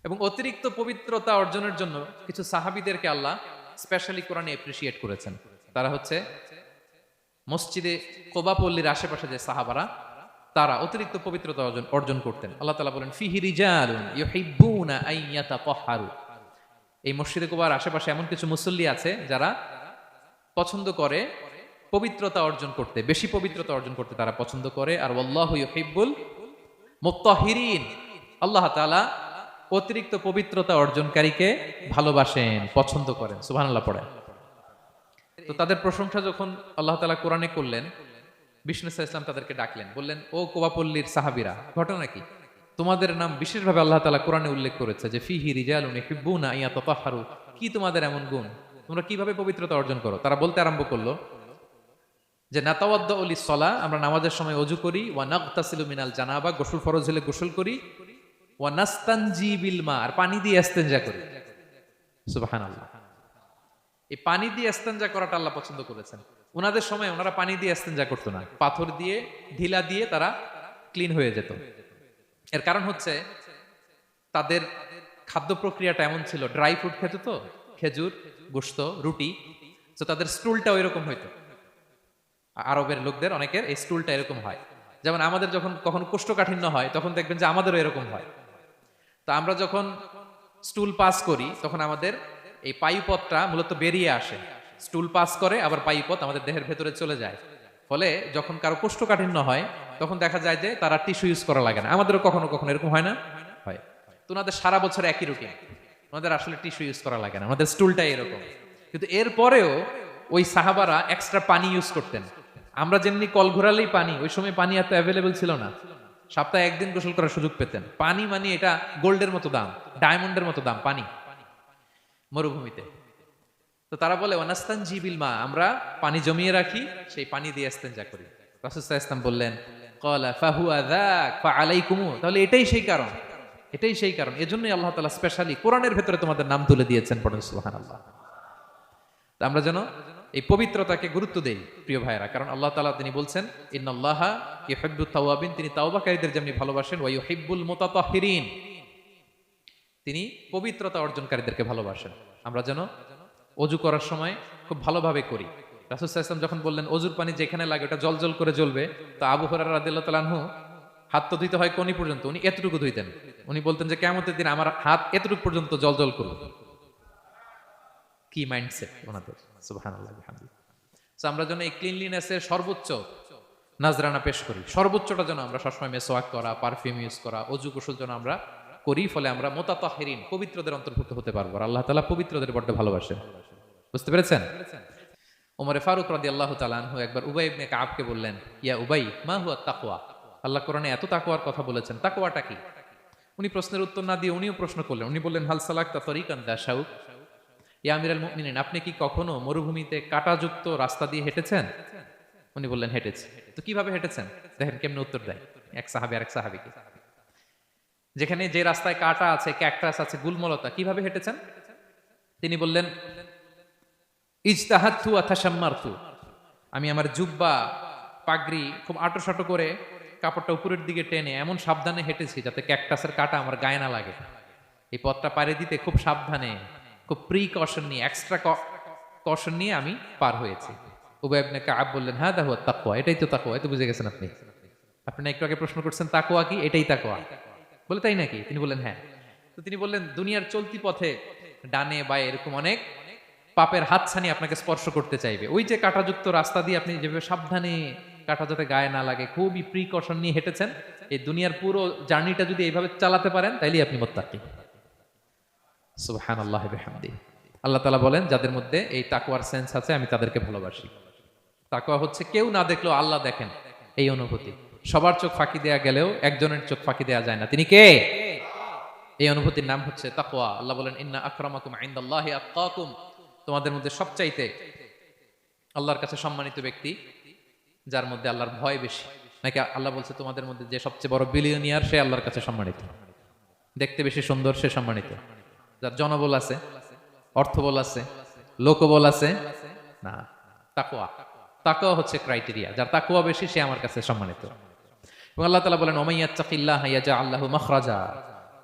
এবং অতিরিক্ত পবিত্রতা অর্জনের জন্য কিছু সাহাবীদেরকে আল্লাহ স্পেশালি কোরআনে এপ্রিসিয়েট করেছেন। তারা হচ্ছে মসজিদে কোবা পল্লীর আশেপাশে যে সাহাবারা, তারা অতিরিক্ত পবিত্রতা অর্জন অর্জন করতেন। আল্লাহ তাআলা বলেন ফিহি রিজালুন ইউহিব্বুনা আন ইয়াতাতাহহারু। এই মসজিদে কোবার আশেপাশে এমন কিছু মুসল্লি আছে যারা পছন্দ করে পবিত্রতা অর্জন করতে, বেশি পবিত্রতা অর্জন করতে তারা পছন্দ করে। আর ওয়াল্লাহু ইউহিব্বুল মুত্তাহিরিন, আল্লাহ তাআলা অতিরিক্ত পবিত্রতা অর্জনকারীকে ভালোবাসেন, পছন্দ করেন। সুবহানাল্লাহ পড়েন। তো তাদের প্রশংসা যখন আল্লাহ তাআলা কোরআনে করলেন, বিষ্ণু ইসলাম তাদেরকে ডাকলেন, বললেন ও কোবাপল্লীর সাহাবীরা, ঘটনা কি? তোমাদের নাম বিশেষভাবে আল্লাহ তাআলা কোরআনে উল্লেখ করেছে যে ফিহি রিজালুন ইউহিব্বুনা আন ইয়াতাতাহহারু। কি তোমাদের এমন গুণ? তোমরা কিভাবে পবিত্রতা অর্জন করো? তারা বলতে আরম্ভ করলো যে নাতাওয়াদ্দাউ লিস-সালাহ, আমরা নামাজের সময় ওযু করি, ওয়া নাগতাসিলু মিনাল জানাবা, গোসল ফরজ হলে গোসল করি, ওয়া নাস্তানজি বিল মা, আর পানি দিয়ে ইস্তেনজা করি। সুবহানাল্লাহ। এই পানি দিয়ে ইস্তেনজা করাটা আল্লাহ পছন্দ করেছেন। ওনাদের সময় ওনারা পানি দিয়ে ইস্তেনজা করতো না, পাথর দিয়ে, ঢিলা দিয়ে তারা ক্লিন হয়ে যেত। এর কারণ হচ্ছে তাদের খাদ্য প্রক্রিয়াটা এমন ছিল, ড্রাই ফ্রুট খেত তো, খেজুর, গোশত, রুটি, তো তাদের স্টুলটা ওইরকম হইতো। আরবের লোকদের অনেকের এই স্টুলটা এরকম হয়। যেমন আমাদের যখন কখনো কোষ্ঠকাঠিন্য হয় তখন দেখবেন যে আমাদেরও এরকম হয়। তো আমরা যখন স্টুল পাস করি তখন আমাদের এই পায়ুপথটা মূলত বেরিয়ে আসে, স্টুল পাস করে আবার পায়ুপথ আমাদের দেহের ভেতরে চলে যায়। ফলে যখন কারো কোষ্ঠকাঠিন্য হয় তখন দেখা যায় যে তারা টিস্যু ইউজ করা লাগে না। আমাদেরও কখনো কখনো এরকম হয় না? হয়। তো ওনাদের সারা বছর একই রুটিন, ওনাদের আসলে টিস্যু ইউজ করা লাগে না, ওনাদের স্টুলটাই এরকম। কিন্তু এরপরেও ওই সাহাবারা এক্সট্রা পানি ইউজ করতেন। আমরা যেমনি কল ঘোরালেই পানি, ওই সময় পানি এত অ্যাভেলেবল ছিল না, সপ্তাহে একদিন গোসল করার সুযোগ পেতেন। পানি মানে এটা গোল্ডের মতো দাম, ডায়মন্ডের মতো দাম পানি মরুভূমিতে। তো তারা বলে ওয়ানাস্তান জিবিল মা, আমরা পানি জমিয়ে রাখি, সেই পানি দিয়ে ইস্তেনজা করি। রাসূল সাল্লাল্লাহু আলাইহি ওয়াসাল্লাম বললেন ক্বালা ফাহুয়া যাক ফাআলাইকুম, তাহলে এটাই সেই কারণ, এটাই সেই কারণ, এজন্যই আল্লাহ তাআলা স্পেশালি কোরআনের ভেতরে তোমাদের নাম তুলে দিয়েছেন। পড়ুন সুবহানাল্লাহ। তো আমরা যেন এই পবিত্রতাকে গুরুত্ব দেই প্রিয় ভাইয়েরা, কারণ আল্লাহ তাআলা তিনি বলছেন ইন্নাল্লাহা ইউহিব্বুত তাওয়াবিন, তিনি তাওবাকারীদের যেমনি ভালোবাসেন, ওয়া ইউহিব্বুল মুতাতাহহিরিন, তিনি পবিত্রতা অর্জনকারীদেরকে ভালোবাসেন। আমরা যেন অজু করার সময় খুব ভালোভাবে করি। রাসূল সাল্লাল্লাহু আলাইহি ওয়াসাল্লাম যখন বললেন অজুর পানি যেখানে লাগে ওটা জলজল করে জ্বলবে, তো আবু হুরায়রা রাদিয়াল্লাহু তাআলা আনহু হাত তো ধুইতে হয় কোনি পর্যন্ত, উনি এতটুকু ধুইতেন। উনি বলতেন যে কিয়ামতের দিন আমার হাত এতটুকু পর্যন্ত জলজল করবে। কি মাইন্ডসেট ওনাদের! সুবহানাল্লাহ বিহামদিহি। সো আমরা যেন এই ক্লিনলিনেসের সর্বোচ্চ নাজরানা পেশ করি, সর্বোচ্চটা যেন আমরা সবসময় মেসওয়াক করা, পারফিউম ইউজ করা, অজু গোসল যেন আমরা করি, ফলে আমরা মুতাতাহহিরিন, পবিত্রদের অন্তর্ভুক্ত হতে পারবো। আর আল্লাহ তাআলা পবিত্রদের বড্ড ভালোবাসেন। বুঝতে পেরেছেন? ওমরে ফারুক রাদিয়াল্লাহু তাআলা আনহু একবার উবাই ইবনে কাবকে বললেন, ইয়া উবাই মা হুয়া তাকওয়া, আল্লাহ কোরআনে এত তাকওয়ার কথা বলেছেন, তাকওয়াটা কি? উনি প্রশ্নের উত্তর না দিয়ে উনিও প্রশ্ন করলেন। উনি বললেন হাল সালাকতা তরিকান দা শাউক, ইয়া আমিরাল মুমিনিন, আপনি কি কখনো মরুভূমিতে কাঁটাযুক্ত রাস্তা দিয়ে হেঁটেছেন? উনি বললেন হেঁটেছি। তো কিভাবে হেঁটেছেন? দেখেন কেমনে উত্তর দেয় এক সাহাবী আরেক সাহাবীকে। যেখানে যে রাস্তায় কাঁটা আছে, ক্যাকটাস আছে, গুলমলতা, কিভাবে হেঁটেছেন? তিনি বললেন ইজতাহাদতু ওয়া তাশাম্মারতু, আমি আমার জুব্বা, পাগড়ি খুব আঁটো-সাঁটো করে কাপড়টা উপরের দিকে টেনে এমন সাবধানে হেঁটেছি যাতে ক্যাকটাসের কাঁটা আমার গায়ে না লাগে। এই পথটা পাড়ি দিতে খুব সাবধানে, খুব প্রিকশন নিয়ে, এক্সট্রা কশন নিয়ে আমি পার হয়েছি। উবাই ইবনে কাব বললেন হাদা হুয়া তাকওয়া, এটাই তো তাকওয়া। এই তো বুঝে গেছেন আপনি। আপনি না একটু আগে প্রশ্ন করছেন তাকওয়া কি? এটাই তাকওয়া। বলে তাই নাকি? তিনি বললেন হ্যাঁ। তো তিনি বললেন দুনিয়ার চলতি পথে ডানে বায়ে এরকম অনেক পাপের হাতছানি আপনাকে স্পর্শ করতে চাইবে। ওই যে কাঁটাযুক্ত রাস্তা দিয়ে আপনি যেভাবে সাবধানে, কাঁটা যাতে গায়ে না লাগে, খুবই প্রিকশন নিয়ে হেঁটেছেন, এই দুনিয়ার পুরো জার্নিটা যদি এইভাবে চালাতে পারেন তাইলেই আপনি মুত্তাকি। সুবহানাল্লাহি ওয়া বিহামদিহি। আল্লাহ তাআলা বলেন যাদের মধ্যে এই তাকওয়ার সেন্স আছে আমি তাদেরকে ভালোবাসি। তাকওয়া হচ্ছে কেউ না দেখলেও আল্লাহ দেখেন, এই অনুভূতি। সবার চোখ ফাঁকি দেয়া গেলেও একজনের চোখ ফাঁকি দেয়া যায় না। তিনি কে? এই অনুভূতির নাম হচ্ছে তাকওয়া। আল্লাহ বলেন ইন্না আকরামাকুম ইনদাল্লাহি আতকাকুম, তোমাদের মধ্যে সবচাইতে আল্লাহর কাছে সম্মানিত ব্যক্তি যার মধ্যে আল্লাহর ভয় বেশি। নাকি আল্লাহ বলছে তোমাদের মধ্যে যে সবচেয়ে বড় বিলিয়নিয়ার সে আল্লাহর কাছে সম্মানিত, দেখতে বেশি সুন্দর সে সম্মানিত। যার জনবল আছে, অর্থবল আছে, লোকবল আছে না, তাকওয়া, তাকওয়া হচ্ছে ক্রাইটেরিয়া। যার তাকওয়া বেশি সে আমার কাছে সম্মানিত। এবং আল্লাহ তাআলা বলেন ওমাইয়াত্তাকিল্লাহা ইয়াজআল লাহু মাখরাজা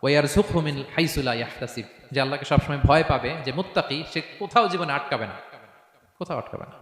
ওয়ারযুকহু মিন হাইসু লা ইয়াহতাসিব, যে আল্লাহকে সবসময় ভয় পাবে, যে মুত্তাকি, সে কোথাও জীবনে আটকাবে না, কোথাও আটকাবে না।